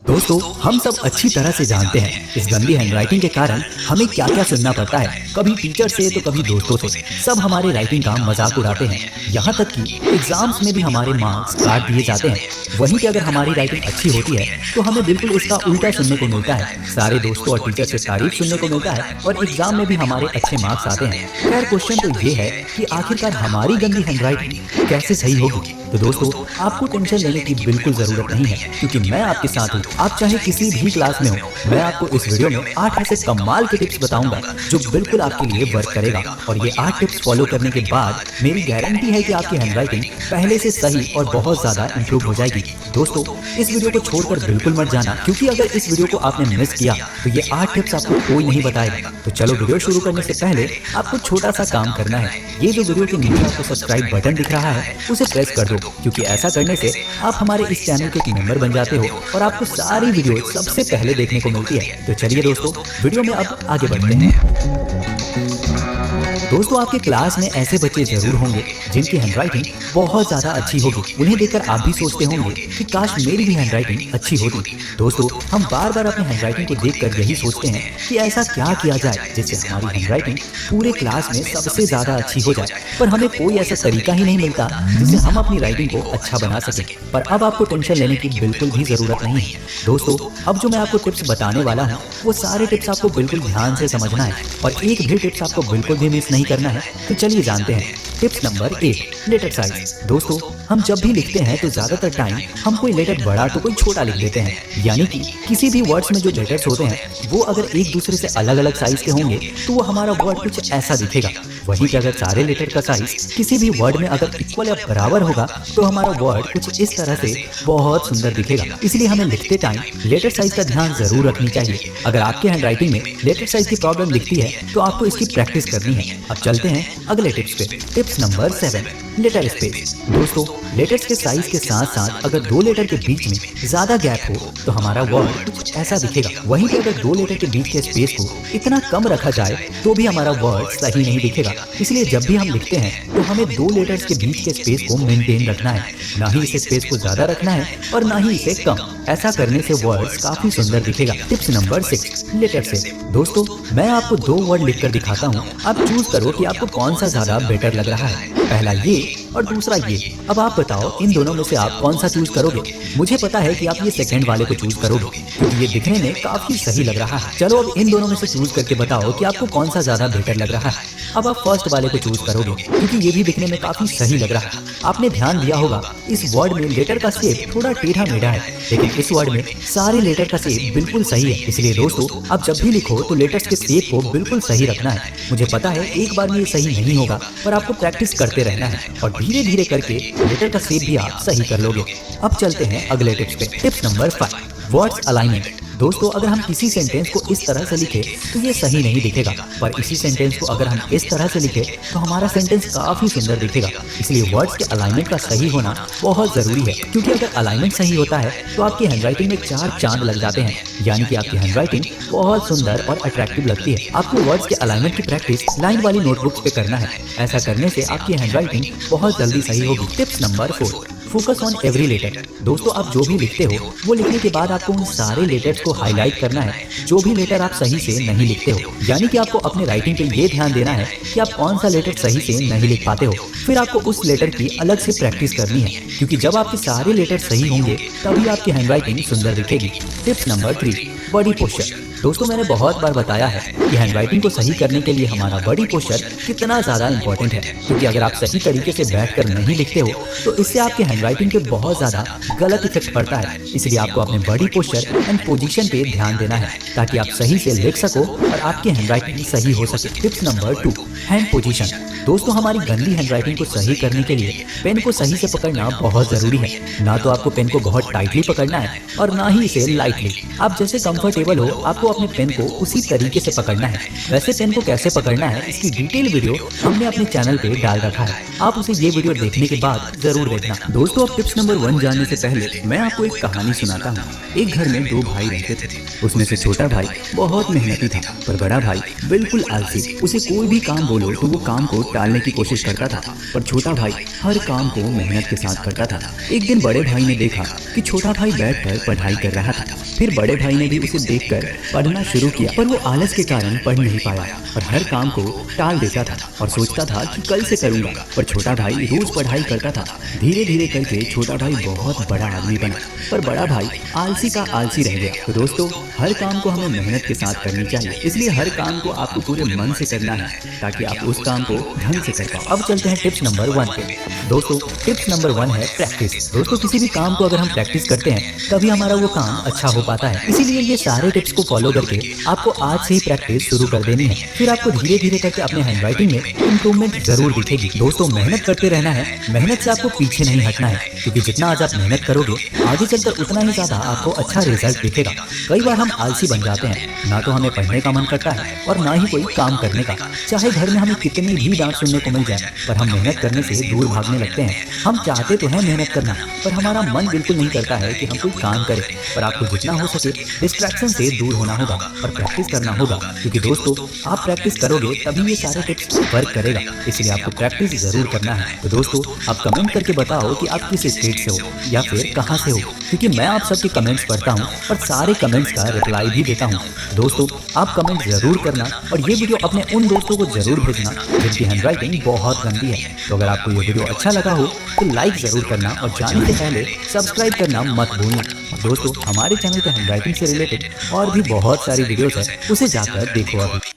दोस्तों, हम सब अच्छी तरह से जानते हैं इस गंदी हैंडराइटिंग के कारण हमें क्या क्या सुनना पड़ता है, कभी टीचर से तो कभी दोस्तों से। सब हमारे राइटिंग का मजाक उड़ाते हैं, यहाँ तक कि एग्जाम्स में भी हमारे मार्क्स काट दिए जाते हैं। वहीं कि अगर हमारी राइटिंग अच्छी होती है तो हमें बिल्कुल इसका उल्टा सुनने को मिलता है। सारे दोस्तों और टीचर से तारीफ सुनने को मिलता है और एग्जाम में भी हमारे अच्छे मार्क्स आते हैं। खैर, क्वेश्चन तो ये है कि आखिरकार हमारी गंदी हैंडराइटिंग कैसे सही होगी। तो दोस्तों, आपको टेंशन लेने की बिल्कुल जरूरत नहीं है, क्योंकि मैं आपके साथ हूँ। आप चाहे किसी भी क्लास में हो, मैं आपको इस वीडियो में 8 ऐसे कमाल के टिप्स बताऊंगा जो बिल्कुल आपके लिए वर्क करेगा। और ये 8 टिप्स फॉलो करने के बाद मेरी गारंटी है कि आपकी हैंडराइटिंग पहले से सही और बहुत ज्यादा इंप्रूव हो जाएगी। दोस्तों, इस वीडियो को छोड़कर बिल्कुल मत जाना, क्योंकि अगर इस वीडियो को आपने मिस किया तो ये 8 टिप्स आपको कोई नहीं बताएगा। तो चलो, वीडियो शुरू करने से पहले आपको छोटा सा काम करना है। ये जो वीडियो के नीचे आपको सब्सक्राइब बटन दिख रहा है उसे प्रेस कर दो, क्योंकि ऐसा करने से आप हमारे इस चैनल के एक मेंबर बन जाते हो और आपको सारी वीडियो सबसे पहले देखने को मिलती है। तो चलिए दोस्तों, वीडियो में अब आगे बढ़ते हैं। दोस्तों, आपके क्लास में ऐसे बच्चे जरूर होंगे जिनकी हैंडराइटिंग बहुत ज्यादा अच्छी होगी। उन्हें देखकर आप भी सोचते होंगे कि काश मेरी भी हैंडराइटिंग अच्छी होती। दोस्तों, हम बार बार अपनी हैंडराइटिंग को देखकर यही सोचते हैं कि ऐसा क्या किया जाए जिससे हमारी हैंडराइटिंग पूरे क्लास में सबसे ज्यादा अच्छी हो जाए, पर हमें कोई ऐसा तरीका ही नहीं मिलता जिससे हम अपनी राइटिंग को अच्छा बना सकें। पर अब आपको टेंशन लेने की बिल्कुल भी जरूरत नहीं है। दोस्तों, अब जो मैं आपको टिप्स बताने वाला हूँ वो सारे टिप्स आपको बिल्कुल ध्यान से समझना है और एक भी टिप्स आपको बिल्कुल भी मिस नहीं करना है। तो चलिए जानते हैं। Tips number 1, letter size. दोस्तों, हम जब भी लिखते हैं तो ज्यादातर टाइम हम कोई लेटर बड़ा तो कोई छोटा लिख देते हैं। यानी कि किसी भी वर्ड्स में जो लेटर्स होते हैं वो अगर एक दूसरे से अलग अलग साइज के होंगे तो वो हमारा वर्ड कुछ ऐसा दिखेगा। वहीं कि अगर सारे लेटर का साइज किसी भी वर्ड में अगर इक्वल या बराबर होगा तो हमारा वर्ड कुछ इस तरह से बहुत सुंदर दिखेगा। इसलिए हमें लिखते टाइम लेटर साइज का ध्यान जरूर रखनी चाहिए। अगर आपके हैंडराइटिंग में लेटर साइज की प्रॉब्लम दिखती है तो आपको इसकी प्रैक्टिस करनी है। अब चलते हैं अगले टिप्स पे। Tips number 7, letter space. दोस्तों, लेटर्स के साइज के साथ साथ अगर 2 लेटर के बीच में ज्यादा गैप हो तो हमारा वर्ड कुछ ऐसा दिखेगा। वहीं कि अगर 2 लेटर के बीच के स्पेस को इतना कम रखा जाए तो भी हमारा वर्ड सही नहीं दिखेगा। इसलिए जब भी हम लिखते हैं तो हमें 2 लेटर्स के बीच के स्पेस को मेंटेन रखना है, ना ही इसे स्पेस को ज्यादा रखना है और ना ही इसे कम। ऐसा करने से वर्ड्स काफी सुंदर दिखेगा। टिप्स नंबर 6, लेटर से। दोस्तों, मैं आपको 2 वर्ड लिखकर दिखाता हूँ, आप चूज करो कि आपको कौन सा ज्यादा बेटर लग रहा है। पहला ये और दूसरा ये। अब आप बताओ इन दोनों में से आप कौन सा चूज करोगे। मुझे पता है कि आप ये सेकंड वाले को चूज करोगे क्योंकि ये दिखने में काफी सही लग रहा है। चलो, अब इन दोनों में से चूज करके बताओ कि आपको कौन सा ज्यादा बेटर लग रहा है। अब आप फर्स्ट वाले को चूज करोगे क्योंकि ये भी दिखने में काफी सही लग रहा है। आपने ध्यान दिया होगा इस वर्ड में लेटर का शेप थोड़ा टेढ़ा मेढ़ा है, लेकिन इस वर्ड में सारे लेटर का शेप बिल्कुल सही है। इसलिए दोस्तों, आप जब भी लिखो तो लेटर्स के शेप को बिल्कुल सही रखना है। मुझे पता है एक बार में ये सही नहीं होगा, पर आपको प्रैक्टिस करते रहना है और धीरे धीरे करके लेटर का शेप भी आप सही कर लोगे। अब चलते हैं अगले टिप्स पे। Tips number 5, words alignment. दोस्तों, अगर हम किसी सेंटेंस को इस तरह से लिखें तो ये सही नहीं दिखेगा, पर इसी सेंटेंस को अगर हम इस तरह से लिखें तो हमारा सेंटेंस काफी सुंदर दिखेगा। इसलिए वर्ड्स के अलाइनमेंट का सही होना बहुत जरूरी है, क्योंकि अगर अलाइनमेंट सही होता है तो आपकी हैंडराइटिंग में 4 चांद लग जाते हैं। यानी कि आपकी हैंडराइटिंग बहुत सुंदर और अट्रैक्टिव लगती है। आपको वर्ड्स के अलाइनमेंट की प्रैक्टिस लाइन वाली नोटबुक पे करना है। ऐसा करने से आपकी हैंडराइटिंग बहुत जल्दी सही होगी। Tips number 4, focus on every letter. दोस्तों, आप जो भी लिखते हो वो लिखने के बाद आपको उन सारे लेटर्स को हाईलाइट करना है जो भी लेटर आप सही से नहीं लिखते हो। यानी कि आपको अपने राइटिंग पे ये ध्यान देना है कि आप कौन सा लेटर सही से नहीं लिख पाते हो। फिर आपको उस लेटर की अलग से प्रैक्टिस करनी है, क्योंकि जब आपके सारे लेटर सही होंगे तभी आपकी हैंडराइटिंग सुंदर दिखेगी। Tips number 3, body posture. दोस्तों, मैंने बहुत बार बताया है कि हैंडराइटिंग को सही करने के लिए हमारा बॉडी पोस्चर कितना ज्यादा इंपॉर्टेंट है, क्योंकि अगर आप सही तरीके से बैठकर नहीं लिखते हो तो इससे आपके हैंडराइटिंग पे बहुत ज्यादा गलत इफेक्ट पड़ता है। इसलिए आपको अपने बॉडी पोस्चर एंड पोजीशन पे ध्यान देना है ताकि आप सही से लिख सको और आपकी हैंडराइटिंग सही हो सके। Tips number 2, hand position. दोस्तों, हमारी गंदी हैंडराइटिंग को सही करने के लिए पेन को सही से पकड़ना बहुत जरूरी है। ना तो आपको पेन को बहुत टाइटली पकड़ना है और ना ही इसे लाइटली। आप जैसे कंफर्टेबल हो आपको अपने पेन को उसी तरीके से पकड़ना है। वैसे पेन को कैसे पकड़ना है इसकी डिटेल वीडियो हमने अपने चैनल पे डाल रखा है, आप उसे ये वीडियो देखने के बाद जरूर देखना। दोस्तों, अब टिप्स नंबर 1 जानने से पहले मैं आपको एक कहानी सुनाता हूँ। एक घर में 2 भाई रहते थे। उसमें से छोटा भाई बहुत मेहनती था, पर बड़ा भाई बिल्कुल आलसी। उसे कोई भी काम बोलो तो वो काम को टालने की कोशिश करता था, पर छोटा भाई हर काम को मेहनत के साथ करता था। एक दिन बड़े भाई ने देखा कि छोटा भाई बैठकर पढ़ाई कर रहा था। फिर बड़े भाई ने भी उसे देखकर पढ़ना शुरू किया, पर वो आलस के कारण पढ़ नहीं पाया और हर काम को टाल देता था और सोचता था कि कल से करूंगा। पर छोटा भाई रोज पढ़ाई करता था। धीरे धीरे करके छोटा भाई बहुत बड़ा आदमी बना, पर बड़ा भाई आलसी का आलसी रह गया। तो दोस्तों, हर काम को हमें मेहनत के साथ करनी चाहिए, इसलिए हर काम को आपको पूरे मन से करना है ताकि आप उस काम को ढंग से कर पाओ। अब चलते हैं टिप्स नंबर 1 पे। दोस्तों, टिप्स नंबर 1 है प्रैक्टिस। दोस्तों, किसी भी काम को अगर हम प्रैक्टिस करते हैं तभी हमारा वो काम अच्छा हो पाता है। इसीलिए ये सारे टिप्स को फॉलो करके आपको आज से ही प्रैक्टिस शुरू कर देनी है। फिर आपको धीरे धीरे करके अपने हैंडराइटिंग में इंप्रूवमेंट जरूर दिखेगी। दोस्तों, मेहनत करते रहना है, मेहनत से आपको पीछे नहीं हटना है, क्योंकि जितना आज आप मेहनत करोगे आगे चलकर उतना ही ज्यादा आपको अच्छा रिजल्ट दिखेगा। कई बार हम आलसी बन जाते हैं, ना तो हमें पढ़ने का मन करता है और ना ही कोई काम करने का। चाहे घर में हमें कितनी भी डांट सुनने को मिल जाए, पर हम मेहनत करने से दूर भागने लगते हैं। हम चाहते तो हैं मेहनत करना, पर हमारा मन बिल्कुल नहीं करता है कि हम कोई काम करें। पर आपको जितना हो सके डिस्ट्रैक्शन से दूर होना होगा और प्रैक्टिस करना होगा, क्योंकि दोस्तों आप प्रैक्टिस करोगे तभी ये सारे टिप्स वर्क करेगा। इसलिए आपको प्रैक्टिस जरूर करना है। तो दोस्तों, आप कमेंट करके बताओ कि आप किस स्टेट से हो या फिर कहाँ से हो, क्योंकि मैं आप सबके कमेंट्स पढ़ता हूँ और सारे कमेंट्स का रिप्लाई भी देता हूँ। दोस्तों, आप कमेंट जरूर करना और ये वीडियो अपने उन दोस्तों को जरूर भेजना जिनकी हैंडराइटिंग बहुत गंदी है। तो अगर आपको ये वीडियो अच्छा लगा हो तो लाइक जरूर करना और जाने से पहले सब्सक्राइब करना मत भूलना। और दोस्तों, हमारे चैनल पे हैंडराइटिंग से रिलेटेड और भी बहुत सारी वीडियोस है, उसे जाकर देखो अभी।